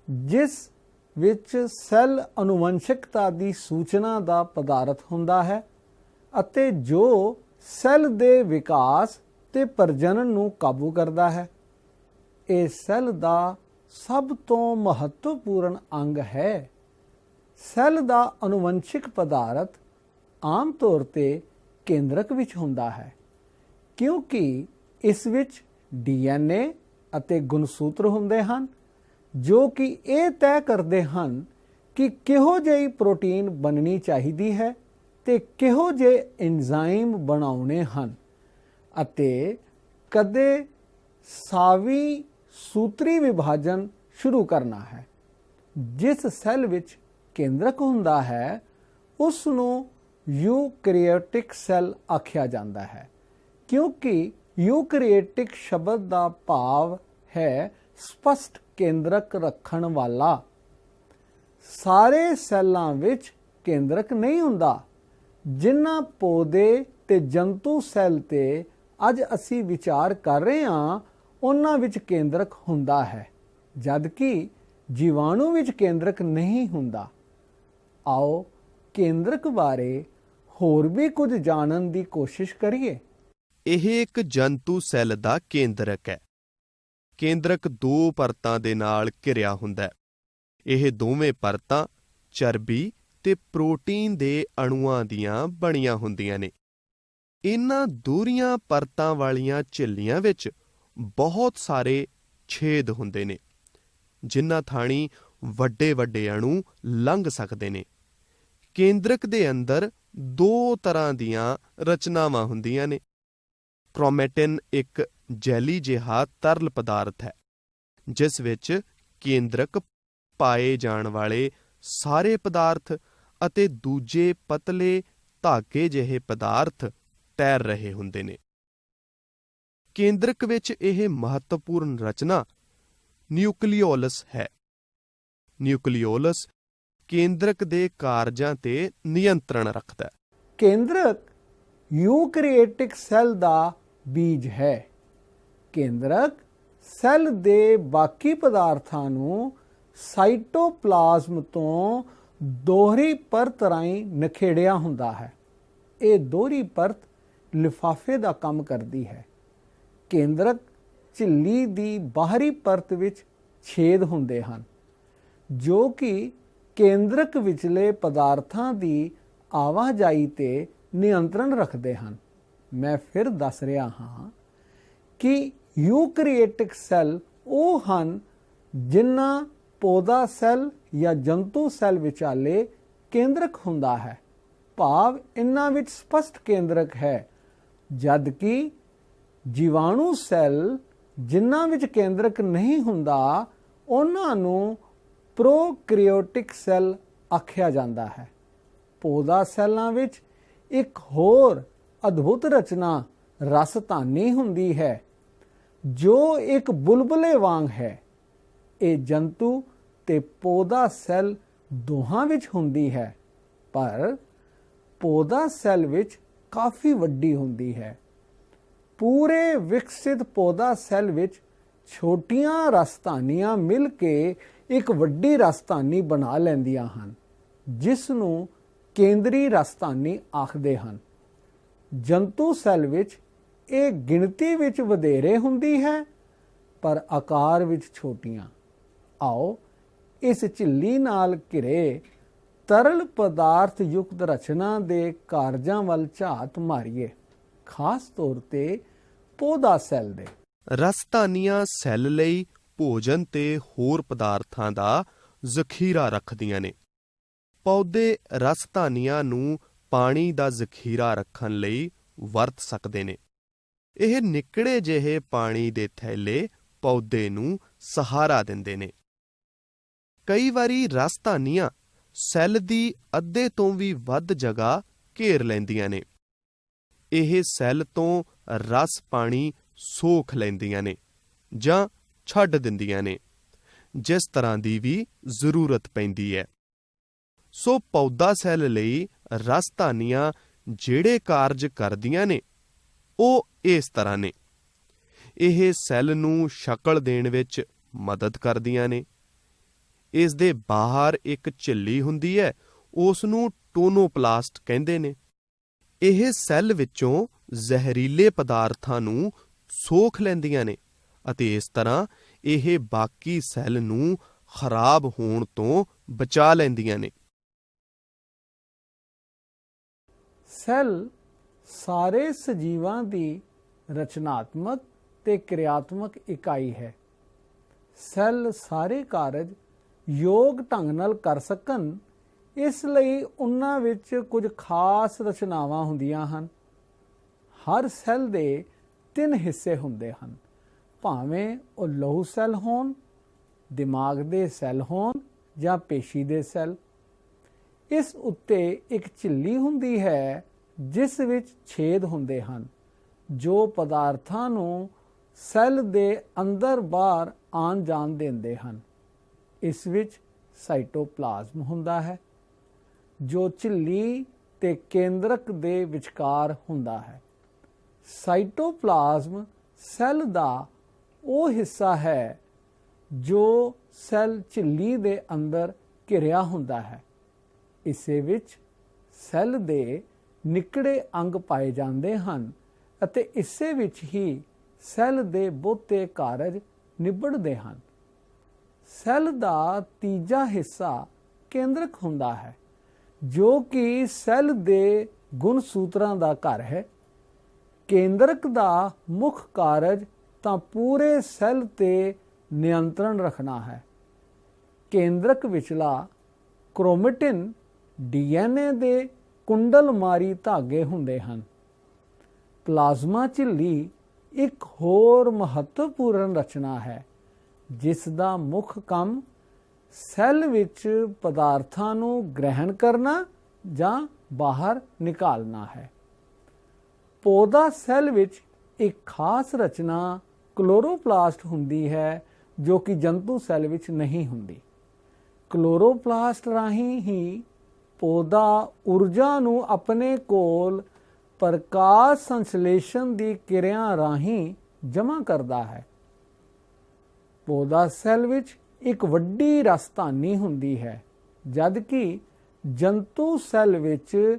ਜਿਸ ਵਿੱਚ ਸੈੱਲ ਅਨੁਵੰਸ਼ਿਕਤਾ ਦੀ ਸੂਚਨਾ ਦਾ ਪਦਾਰਥ ਹੁੰਦਾ ਹੈ ਅਤੇ ਜੋ ਸੈੱਲ ਦੇ ਵਿਕਾਸ ਤੇ ਪ੍ਰਜਨਨ ਨੂੰ ਕਾਬੂ ਕਰਦਾ ਹੈ। ਇਹ ਸੈੱਲ ਦਾ ਸਭ ਤੋਂ ਮਹੱਤਵਪੂਰਨ ਅੰਗ ਹੈ। ਸੈੱਲ ਦਾ ਅਨੁਵੰਸ਼ਿਕ ਪਦਾਰਥ ਆਮ ਤੌਰ ਤੇ ਕੇਂਦਰਕ ਵਿੱਚ ਹੁੰਦਾ ਹੈ ਕਿਉਂਕਿ ਇਸ ਵਿੱਚ DNA ਅਤੇ ਗੁਣਸੂਤਰ ਹੁੰਦੇ ਹਨ ਜੋ ਕਿ ਇਹ ਤੈਅ ਕਰਦੇ ਹਨ ਕਿ ਕਿਹੋ ਜਿਹੀ ਪ੍ਰੋਟੀਨ ਬਣਨੀ ਚਾਹੀਦੀ ਹੈ ਤੇ ਕਿਹੋ ਜਿਹੇ ਐਂਜ਼ਾਈਮ ਬਣਾਉਣੇ ਹਨ ਅਤੇ ਕਦੇ ਸਾਵੀ ਸੂਤਰੀ ਵਿਭਾਜਨ ਸ਼ੁਰੂ ਕਰਨਾ ਹੈ। ਜਿਸ ਸੈੱਲ ਵਿੱਚ ਕੇਂਦਰਕ ਹੁੰਦਾ ਹੈ ਉਸ ਨੂੰ ਯੂਕੈਰੀਓਟਿਕ ਸੈੱਲ ਆਖਿਆ ਜਾਂਦਾ ਹੈ, ਕਿਉਂਕਿ ਯੂਕੈਰੀਓਟਿਕ ਸ਼ਬਦ ਦਾ ਭਾਵ ਹੈ ਸਪਸ਼ਟ ਕੇਂਦਰਕ ਰੱਖਣ ਵਾਲਾ। ਸਾਰੇ ਸੈੱਲਾਂ ਵਿੱਚ ਕੇਂਦਰਕ ਨਹੀਂ ਹੁੰਦਾ। ਜਿਨ੍ਹਾਂ ਪੌਦੇ ਤੇ ਜੰਤੂ ਸੈੱਲ ਤੇ ਅੱਜ ਅਸੀਂ ਵਿਚਾਰ ਕਰ ਰਹੇ ਹਾਂ ਉਹਨਾਂ ਵਿੱਚ ਕੇਂਦਰਕ ਹੁੰਦਾ ਹੈ, ਜਦਕਿ ਜੀਵਾਣੂ ਵਿੱਚ ਕੇਂਦਰਕ ਨਹੀਂ ਹੁੰਦਾ। ਆਓ ਕੇਂਦਰਕ ਬਾਰੇ ਹੋਰ ਵੀ ਕੁਝ ਜਾਣਨ ਦੀ ਕੋਸ਼ਿਸ਼ ਕਰੀਏ। ਇਹ ਇੱਕ ਜੰਤੂ ਸੈੱਲ ਦਾ ਕੇਂਦਰਕ ਹੈ। ਕੇਂਦਰਕ ਦੋ ਪਰਤਾਂ ਦੇ ਨਾਲ ਘਿਰਿਆ ਹੁੰਦਾ ਹੈ। ਇਹ ਦੋਵੇਂ ਪਰਤਾਂ ਚਰਬੀ ਤੇ ਪ੍ਰੋਟੀਨ ਦੇ ਅਣੂਆਂ ਦੀਆਂ ਬਣੀਆਂ ਹੁੰਦੀਆਂ ਨੇ। ਇਹਨਾਂ ਦੋਹਰੀਆਂ ਪਰਤਾਂ ਵਾਲੀਆਂ ਝਿੱਲੀਆਂ ਵਿੱਚ ਬਹੁਤ ਸਾਰੇ ਛੇਦ ਹੁੰਦੇ ਨੇ, ਜਿਨ੍ਹਾਂ ਥਾਣੀ ਵੱਡੇ ਵੱਡੇ ਅਣੂ ਲੰਘ ਸਕਦੇ ਨੇ। ਕੇਂਦਰਕ ਦੇ ਅੰਦਰ ਦੋ ਤਰ੍ਹਾਂ ਦੀਆਂ ਰਚਨਾਵਾਂ ਹੁੰਦੀਆਂ ਨੇ। ਕ੍ਰੋਮੈਟਿਨ ਇੱਕ ਜੈਲੀ ਜਿਹਾ ਤਰਲ ਪਦਾਰਥ ਹੈ, ਜਿਸ ਵਿੱਚ ਕੇਂਦਰਕ ਪਾਏ ਜਾਣ ਵਾਲੇ ਸਾਰੇ ਪਦਾਰਥ ਅਤੇ ਦੂਜੇ ਪਤਲੇ ਧਾਗੇ ਜਿਹੇ ਪਦਾਰਥ ਤੈਰ ਰਹੇ ਹੁੰਦੇ ਨੇ। ਕੇਂਦਰਕ ਵਿੱਚ ਇਹ ਮਹੱਤਵਪੂਰਨ ਰਚਨਾ ਨਿਊਕਲੀਓਲਸ ਹੈ। ਨਿਊਕਲੀਓਲਸ ਕੇਂਦਰਕ ਦੇ ਕਾਰਜਾਂ ਤੇ ਨਿਯੰਤਰਣ ਰੱਖਦਾ ਹੈ। ਕੇਂਦਰਕ ਯੂਕੈਰੀਓਟਿਕ ਸੈੱਲ ਦਾ ਬੀਜ ਹੈ। ਕੇਂਦਰਕ ਸੈੱਲ ਦੇ ਬਾਕੀ ਪਦਾਰਥਾਂ ਨੂੰ ਸਾਈਟੋਪਲਾਜ਼ਮ ਤੋਂ ਦੋਹਰੀ ਪਰਤ ਰਾਹੀਂ ਨਿਖੇੜਿਆ ਹੁੰਦਾ ਹੈ। ਇਹ ਦੋਹਰੀ ਪਰਤ ਲਿਫਾਫੇ ਦਾ ਕੰਮ ਕਰਦੀ ਹੈ। ਕੇਂਦਰਕ ਝਿੱਲੀ ਦੀ ਬਾਹਰੀ ਪਰਤ ਵਿੱਚ ਛੇਦ ਹੁੰਦੇ ਹਨ ਜੋ ਕਿ ਕੇਂਦਰਕ ਵਿਚਲੇ ਪਦਾਰਥਾਂ ਦੀ ਆਵਾਜਾਈ ਤੇ ਨਿਯੰਤਰਣ ਰੱਖਦੇ ਹਨ। ਮੈਂ ਫਿਰ ਦੱਸ ਰਿਹਾ ਹਾਂ ਕਿ ਯੂਕੈਰੀਓਟਿਕ ਸੈੱਲ ਉਹ ਹਨ ਜਿਨ੍ਹਾਂ ਪੌਦਾ ਸੈੱਲ ਜਾਂ ਜੰਤੂ ਸੈੱਲ ਵਿਚਾਲੇ ਕੇਂਦਰਕ ਹੁੰਦਾ ਹੈ, ਭਾਵ ਇਹਨਾਂ ਵਿੱਚ ਸਪਸ਼ਟ ਕੇਂਦਰਕ ਹੈ, ਜਦਕਿ ਜੀਵਾਣੂ ਸੈੱਲ ਜਿਨ੍ਹਾਂ ਵਿੱਚ ਕੇਂਦਰਕ ਨਹੀਂ ਹੁੰਦਾ ਉਹਨਾਂ ਨੂੰ ਪ੍ਰੋਕੈਰੀਓਟਿਕ ਸੈੱਲ ਆਖਿਆ ਜਾਂਦਾ ਹੈ। ਪੌਦਾ ਸੈੱਲਾਂ ਵਿੱਚ ਇੱਕ ਹੋਰ ਅਦਭੁਤ ਰਚਨਾ ਰਸਧਾਨੀ ਹੁੰਦੀ ਹੈ ਜੋ ਇੱਕ ਬੁਲਬੁਲੇ ਵਾਂਗ ਹੈ। ਇਹ ਜੰਤੂ ਤੇ ਪੌਦਾ ਸੈੱਲ ਦੋਹਾਂ ਵਿੱਚ ਹੁੰਦੀ ਹੈ, ਪਰ ਪੌਦਾ ਸੈੱਲ ਵਿੱਚ ਕਾਫੀ ਵੱਡੀ ਹੁੰਦੀ ਹੈ। ਪੂਰੇ ਵਿਕਸਿਤ ਪੌਦਾ ਸੈੱਲ ਵਿੱਚ ਛੋਟੀਆਂ ਰਸਧਾਨੀਆਂ ਮਿਲ ਕੇ ਇੱਕ ਵੱਡੀ ਰਸਧਾਨੀ ਬਣਾ ਲੈਂਦੀਆਂ ਹਨ, ਜਿਸ ਨੂੰ ਕੇਂਦਰੀ ਰਸਧਾਨੀ ਆਖਦੇ ਹਨ। ਜੰਤੂ ਸੈੱਲ ਵਿੱਚ ਇਹ ਗਿਣਤੀ ਵਿੱਚ ਵਧੇਰੇ ਹੁੰਦੀ ਹੈ, ਪਰ ਆਕਾਰ ਵਿੱਚ ਛੋਟੀਆਂ। ਆਓ ਇਸ ਝਿੱਲੀ ਨਾਲ ਘਿਰੇ ਤਰਲ ਪਦਾਰਥ ਯੁਕਤ ਰਚਨਾ ਦੇ ਕਾਰਜਾਂ ਵੱਲ ਝਾਤ ਮਾਰੀਏ, ਖਾਸ ਤੌਰ ਤੇ ਪੌਦਾ ਸੈੱਲ ਦੇ। ਰਸਧਾਨੀਆਂ ਸੈੱਲ ਲਈ ਭੋਜਨ ਤੇ ਹੋਰ ਪਦਾਰਥਾਂ ਦਾ ਜ਼ਖੀਰਾ ਰੱਖਦੀਆਂ ਨੇ। ਪੌਦੇ ਰਸਧਾਨੀਆਂ ਨੂੰ ਪਾਣੀ ਦਾ ਜ਼ਖੀਰਾ ਰੱਖਣ ਲਈ ਵਰਤ ਸਕਦੇ ਨੇ। ਇਹ ਨਿੱਕੜੇ ਜਿਹੇ ਪਾਣੀ ਦੇ ਥੈਲੇ ਪੌਦੇ ਨੂੰ ਸਹਾਰਾ ਦਿੰਦੇ ਨੇ। ਕਈ ਵਾਰੀ ਰਸਧਾਨੀਆਂ ਸੈੱਲ ਦੀ ਅੱਧੇ ਤੋਂ ਵੀ ਵੱਧ ਜਗ੍ਹਾ ਘੇਰ ਲੈਂਦੀਆਂ ਨੇ। ਇਹ ਸੈੱਲ ਤੋਂ ਰਸ ਪਾਣੀ ਸੋਖ ਲੈਂਦੀਆਂ ਨੇ ਜਾਂ ਛੱਡ ਦਿੰਦੀਆਂ ਨੇ, ਜਿਸ ਤਰ੍ਹਾਂ ਦੀ ਵੀ ਜ਼ਰੂਰਤ ਪੈਂਦੀ ਹੈ। ਸੋ ਪੌਦਾ ਸੈੱਲ ਲਈ ਰਸਧਾਨੀਆਂ ਜਿਹੜੇ ਕਾਰਜ ਕਰਦੀਆਂ ਨੇ ਉਹ ਇਸ ਤਰ੍ਹਾਂ ਨੇ। ਇਹ ਸੈੱਲ ਨੂੰ ਸ਼ਕਲ ਦੇਣ ਵਿੱਚ ਮਦਦ ਕਰਦੀਆਂ ਨੇ। ਇਸ ਦੇ ਬਾਹਰ ਇੱਕ ਝਿੱਲੀ ਹੁੰਦੀ ਹੈ, ਉਸ ਨੂੰ ਟੋਨੋਪਲਾਸਟ ਕਹਿੰਦੇ ਨੇ। ਇਹ ਸੈੱਲ ਵਿੱਚੋਂ ਜ਼ਹਿਰੀਲੇ ਪਦਾਰਥਾਂ ਨੂੰ ਸੋਖ ਲੈਂਦੀਆਂ ਨੇ ਅਤੇ ਇਸ ਤਰ੍ਹਾਂ ਇਹ ਬਾਕੀ ਸੈੱਲ ਨੂੰ ਖਰਾਬ ਹੋਣ ਤੋਂ ਬਚਾ ਲੈਂਦੀਆਂ ਨੇ। ਸੈੱਲ ਸਾਰੇ ਸਜੀਵਾਂ ਦੀ ਰਚਨਾਤਮਕ ਤੇ ਕਿਰਿਆਤਮਕ ਇਕਾਈ ਹੈ। ਸੈੱਲ ਸਾਰੇ ਕਾਰਜ ਯੋਗ ਢੰਗ ਨਾਲ ਕਰ ਸਕਣ, ਇਸ ਲਈ ਉਹਨਾਂ ਵਿੱਚ ਕੁਝ ਖਾਸ ਰਚਨਾਵਾਂ ਹੁੰਦੀਆਂ ਹਨ। ਹਰ ਸੈੱਲ ਦੇ 3 ਹਿੱਸੇ ਹੁੰਦੇ ਹਨ, ਭਾਵੇਂ ਉਹ ਲਹੂ ਸੈੱਲ ਹੋਣ, ਦਿਮਾਗ ਦੇ ਸੈੱਲ ਹੋਣ ਜਾਂ ਪੇਸ਼ੀ ਦੇ ਸੈੱਲ। ਇਸ ਉੱਤੇ ਇੱਕ ਝਿੱਲੀ ਹੁੰਦੀ ਹੈ ਜਿਸ ਵਿੱਚ ਛੇਦ ਹੁੰਦੇ ਹਨ ਜੋ ਪਦਾਰਥਾਂ ਨੂੰ ਸੈੱਲ ਦੇ ਅੰਦਰ ਬਾਹਰ ਆਉਣ ਜਾਣ ਦਿੰਦੇ ਹਨ। ਇਸ ਵਿੱਚ ਸਾਈਟੋਪਲਾਜ਼ਮ ਹੁੰਦਾ ਹੈ ਜੋ ਝਿੱਲੀ ਤੇ ਕੇਂਦਰਕ ਦੇ ਵਿਚਕਾਰ ਹੁੰਦਾ ਹੈ। ਸਾਈਟੋਪਲਾਜ਼ਮ ਸੈੱਲ ਦਾ ਉਹ ਹਿੱਸਾ ਹੈ ਜੋ ਸੈੱਲ ਝਿੱਲੀ ਦੇ ਅੰਦਰ ਘਿਰਿਆ ਹੁੰਦਾ ਹੈ। ਇਸੇ ਵਿੱਚ ਸੈੱਲ ਦੇ ਨਿੱਕੜੇ ਅੰਗ ਪਾਏ ਜਾਂਦੇ ਹਨ ਅਤੇ ਇਸੇ ਵਿੱਚ ਹੀ ਸੈੱਲ ਦੇ ਬਹੁਤੇ ਕਾਰਜ ਨਿਬੜਦੇ ਹਨ। ਸੈੱਲ ਦਾ ਤੀਜਾ ਹਿੱਸਾ ਕੇਂਦਰਕ ਹੁੰਦਾ ਹੈ ਜੋ ਕਿ ਸੈੱਲ ਦੇ ਗੁਣ ਸੂਤਰਾਂ ਦਾ ਘਰ ਹੈ। ਕੇਂਦਰਕ ਦਾ ਮੁੱਖ ਕਾਰਜ ਤਾਂ ਪੂਰੇ ਸੈੱਲ ਤੇ ਨਿਯੰਤਰਣ ਰੱਖਣਾ ਹੈ। ਕੇਂਦਰਕ ਵਿਚਲਾ ਕ੍ਰੋਮੈਟਿਨ DNA ਦੇ ਕੁੰਡਲਮਾਰੀ ਧਾਗੇ ਹੁੰਦੇ ਹਨ। ਪਲਾਜ਼ਮਾ ਝਿੱਲੀ ਇੱਕ ਹੋਰ ਮਹੱਤਵਪੂਰਨ ਰਚਨਾ ਹੈ ਜਿਸ ਦਾ ਮੁੱਖ ਕੰਮ ਸੈੱਲ ਵਿੱਚ ਪਦਾਰਥਾਂ ਨੂੰ ਗ੍ਰਹਿਣ ਕਰਨਾ ਜਾਂ ਬਾਹਰ ਨਿਕਾਲਣਾ ਹੈ। ਪੌਦਾ ਸੈੱਲ ਵਿੱਚ ਇੱਕ ਖਾਸ ਰਚਨਾ ਕਲੋਰੋਪਲਾਸਟ ਹੁੰਦੀ ਹੈ ਜੋ ਕਿ ਜੰਤੂ ਸੈੱਲ ਵਿੱਚ ਨਹੀਂ ਹੁੰਦੀ। ਕਲੋਰੋਪਲਾਸਟ ਰਾਹੀਂ ਹੀ ਪੌਦਾ ਊਰਜਾ ਨੂੰ ਆਪਣੇ ਕੋਲ ਪ੍ਰਕਾਸ਼ ਸੰਸ਼ਲੇਸ਼ਣ ਦੀ ਕਿਰਿਆ ਰਾਹੀਂ ਜਮ੍ਹਾਂ ਕਰਦਾ ਹੈ। ਪੌਦਾ ਸੈੱਲ ਵਿੱਚ ਇੱਕ ਵੱਡੀ ਰਸਧਾਨੀ ਹੁੰਦੀ ਹੈ ਜਦਕਿ ਜੰਤੂ ਸੈੱਲ ਵਿੱਚ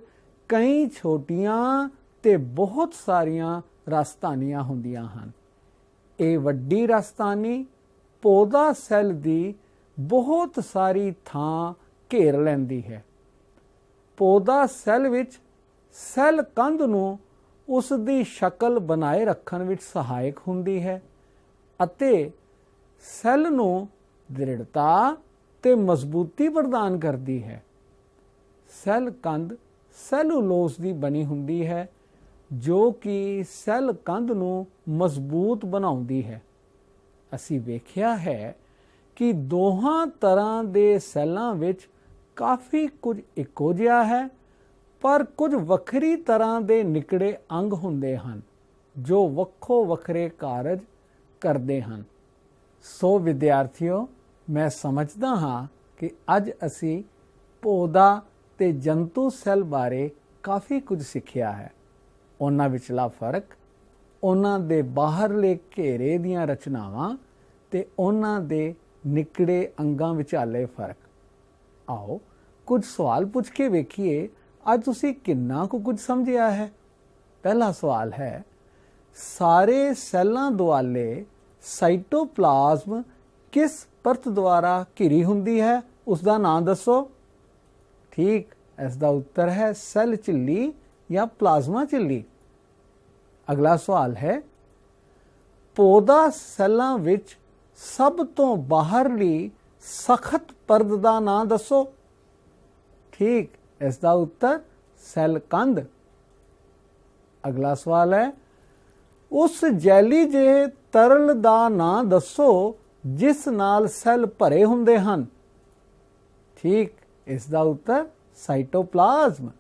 ਕਈ ਛੋਟੀਆਂ ਤੇ ਬਹੁਤ ਸਾਰੀਆਂ ਰਸਧਾਨੀਆਂ ਹੁੰਦੀਆਂ ਹਨ। ਇਹ ਵੱਡੀ ਰਸਧਾਨੀ ਪੌਦਾ ਸੈੱਲ ਦੀ ਬਹੁਤ ਸਾਰੀ ਥਾਂ ਘੇਰ ਲੈਂਦੀ ਹੈ। ਪੌਦਾ ਸੈੱਲ ਵਿੱਚ ਸੈੱਲ ਕੰਧ ਨੂੰ ਉਸ ਦੀ ਸ਼ਕਲ ਬਣਾਏ ਰੱਖਣ ਵਿੱਚ ਸਹਾਇਕ ਹੁੰਦੀ ਹੈ ਅਤੇ ਸੈੱਲ ਨੂੰ ਦ੍ਰਿੜਤਾ ਤੇ ਮਜ਼ਬੂਤੀ ਪ੍ਰਦਾਨ ਕਰਦੀ ਹੈ। ਸੈੱਲ ਕੰਧ ਸੈਲੂਲੋਜ਼ ਦੀ ਬਣੀ ਹੁੰਦੀ ਹੈ ਜੋ ਕਿ ਸੈੱਲ ਕੰਧ ਨੂੰ ਮਜ਼ਬੂਤ ਬਣਾਉਂਦੀ ਹੈ। ਅਸੀਂ ਵੇਖਿਆ ਹੈ ਕਿ ਦੋਹਾਂ ਤਰ੍ਹਾਂ ਦੇ ਸੈੱਲਾਂ ਵਿੱਚ ਕਾਫੀ ਕੁਝ ਇੱਕੋ ਜਿਹਾ ਹੈ ਪਰ ਕੁਝ ਵੱਖਰੀ ਤਰ੍ਹਾਂ ਦੇ ਨਿੱਕੜੇ ਅੰਗ ਹੁੰਦੇ ਹਨ ਜੋ ਵੱਖੋ ਵੱਖਰੇ ਕਾਰਜ ਕਰਦੇ ਹਨ। ਸੋ ਵਿਦਿਆਰਥੀਓ, ਮੈਂ ਸਮਝਦਾ ਹਾਂ ਕਿ ਅੱਜ ਅਸੀਂ ਪੌਦਾ ਤੇ ਜੰਤੂ ਸੈੱਲ ਬਾਰੇ ਕਾਫੀ ਕੁਝ ਸਿੱਖਿਆ ਹੈ। ਉਹਨਾਂ ਵਿਚਲਾ ਫਰਕ, ਉਹਨਾਂ ਦੇ ਬਾਹਰਲੇ ਘੇਰੇ ਦੀਆਂ ਰਚਨਾਵਾਂ ਤੇ ਉਹਨਾਂ ਦੇ ਨਿੱਕੜੇ ਅੰਗਾਂ ਵਿਚਾਲੇ ਫਰਕ। ਆਓ ਕੁਝ ਸਵਾਲ ਪੁੱਛ ਕੇ ਵੇਖੀਏ ਅੱਜ ਤੁਸੀਂ ਕਿੰਨਾ ਕੁਝ ਸਮਝਿਆ ਹੈ। ਪਹਿਲਾ ਸਵਾਲ ਹੈ, ਸਾਰੇ ਸੈੱਲਾਂ ਦੁਆਲੇ ਸਾਈਟੋਪਲਾਜ਼ਮ ਕਿਸ ਪਰਤ ਦੁਆਰਾ ਘਿਰੀ ਹੁੰਦੀ ਹੈ, ਉਸ ਦਾ ਨਾਮ ਦੱਸੋ। ਠੀਕ, ਇਸ ਦਾ ਉੱਤਰ ਹੈ ਸੈੱਲ ਝਿੱਲੀ ਜਾਂ ਪਲਾਜ਼ਮਾ ਝਿੱਲੀ। ਅਗਲਾ ਸਵਾਲ ਹੈ, ਪੌਦਾ ਸੈੱਲਾਂ ਵਿੱਚ ਸਭ ਤੋਂ ਬਾਹਰਲੀ ਸਖਤ ਪਰਤ ਦਾ ਨਾਮ ਦੱਸੋ। ਠੀਕ, ਇਸ ਦਾ ਉੱਤਰ ਸੈੱਲ ਕੰਧ। ਅਗਲਾ ਸਵਾਲ ਹੈ, ਉਸ ਜੈਲੀ ਜਿਹੇ ਤਰਲ ਦਾ ਨਾਮ ਦੱਸੋ ਜਿਸ ਨਾਲ ਸੈੱਲ ਭਰੇ ਹੁੰਦੇ ਹਨ। ਠੀਕ, ਇਸ ਦਾ ਉੱਤਰ ਸਾਈਟੋਪਲਾਜ਼ਮ।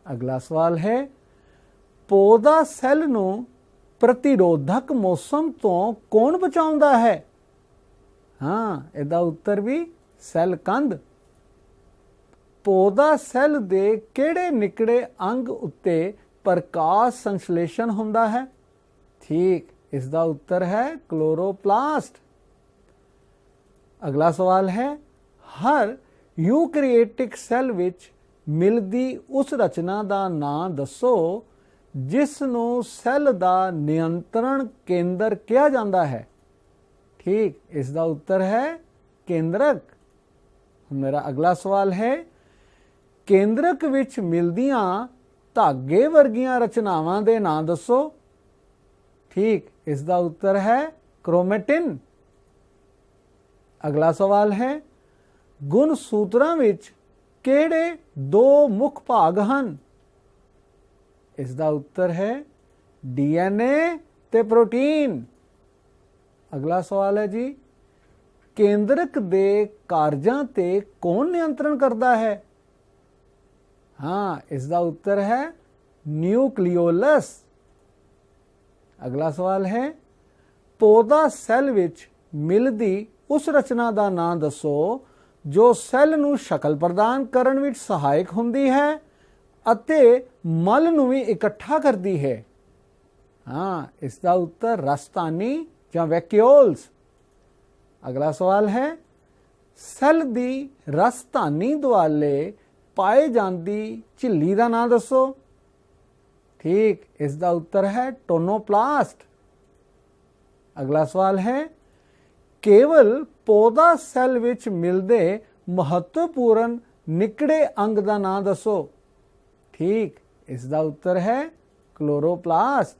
ਅਗਲਾ ਸਵਾਲ ਹੈ, ਪੌਦਾ ਸੈੱਲ ਨੂੰ ਪ੍ਰਤੀਰੋਧਕ ਮੌਸਮ ਤੋਂ ਕੌਣ ਬਚਾਉਂਦਾ ਹੈ। ਹਾਂ, ਇਹਦਾ ਉੱਤਰ ਵੀ ਸੈੱਲ ਕੰਧ। ਪੌਦਾ ਸੈੱਲ ਦੇ ਕਿਹੜੇ ਨਿੱਕੜੇ ਅੰਗ ਉੱਤੇ ਪ੍ਰਕਾਸ਼ ਸੰਸ਼ਲੇਸ਼ਣ ਹੁੰਦਾ ਹੈ। ਠੀਕ, ਇਸ ਦਾ ਉੱਤਰ ਹੈ ਕਲੋਰੋਪਲਾਸਟ। ਅਗਲਾ ਸਵਾਲ ਹੈ, ਹਰ ਯੂਕੈਰੀਓਟਿਕ ਸੈੱਲ ਵਿੱਚ ਮਿਲਦੀ ਉਸ ਰਚਨਾ ਦਾ ਨਾਮ ਦੱਸੋ ਜਿਸ ਨੂੰ ਸੈੱਲ ਦਾ ਨਿਯੰਤਰਣ ਕੇਂਦਰ ਕਿਹਾ ਜਾਂਦਾ ਹੈ। ਠੀਕ, ਇਸ ਦਾ ਉੱਤਰ ਹੈ ਕੇਂਦਰਕ। ਮੇਰਾ ਅਗਲਾ ਸਵਾਲ ਹੈ, ਕੇਂਦਰਕ ਵਿੱਚ ਮਿਲਦੀਆਂ ਧਾਗੇ ਵਰਗੀਆਂ ਰਚਨਾਵਾਂ ਦੇ ਨਾਮ ਦੱਸੋ। ਠੀਕ, ਇਸ ਦਾ ਉੱਤਰ ਹੈ ਕ੍ਰੋਮੈਟਿਨ। ਅਗਲਾ ਸਵਾਲ ਹੈ, ਗੁਣ ਸੂਤਰਾਂ ਵਿੱਚ ਕਿਹੜੇ ਦੋ ਮੁੱਖ ਭਾਗ ਹਨ? ਇਸ ਦਾ ਉੱਤਰ ਹੈ ਡੀਐਨਏ ਤੇ ਪ੍ਰੋਟੀਨ। ਅਗਲਾ ਸਵਾਲ ਹੈ ਜੀ, ਕੇਂਦਰਕ ਦੇ ਕਾਰਜਾਂ ਤੇ ਕੌਣ ਨਿਯੰਤਰਣ ਕਰਦਾ ਹੈ? ਹਾਂ, ਇਸ ਦਾ ਉੱਤਰ ਹੈ ਨਿਊਕਲੀਓਲਸ। ਅਗਲਾ ਸਵਾਲ ਹੈ, ਪੌਦਾ ਸੈੱਲ ਵਿੱਚ ਮਿਲਦੀ ਉਸ ਰਚਨਾ ਦਾ ਨਾਂ ਦੱਸੋ ਜੋ ਸੈੱਲ ਨੂੰ ਸ਼ਕਲ ਪ੍ਰਦਾਨ ਕਰਨ ਵਿੱਚ ਸਹਾਇਕ ਹੁੰਦੀ ਹੈ ਅਤੇ ਮਲ ਨੂੰ ਵੀ ਇਕੱਠਾ ਕਰਦੀ ਹੈ। ਹਾਂ, ਇਸ ਦਾ ਉੱਤਰ ਰਸਤਾਨੀ ਜਾਂ ਵੈਕਿਊਲਸ। ਅਗਲਾ ਸਵਾਲ ਹੈ, ਸੈੱਲ ਦੀ ਰਸਧਾਨੀ ਦੁਆਲੇ ਪਾਏ ਜਾਂਦੀ ਝਿੱਲੀ ਦਾ ਨਾਮ ਦੱਸੋ। ਠੀਕ, ਇਸ ਦਾ ਉੱਤਰ ਹੈ ਟੋਨੋਪਲਾਸਟ। ਅਗਲਾ ਸਵਾਲ ਹੈ, ਕੇਵਲ ਪੌਦਾ ਸੈੱਲ ਵਿੱਚ ਮਿਲਦੇ ਮਹੱਤਵਪੂਰਨ ਨਿੱਕੜੇ ਅੰਗ ਦਾ ਨਾਮ ਦੱਸੋ। ਠੀਕ, ਇਸ ਦਾ ਉੱਤਰ ਹੈ ਕਲੋਰੋਪਲਾਸਟ।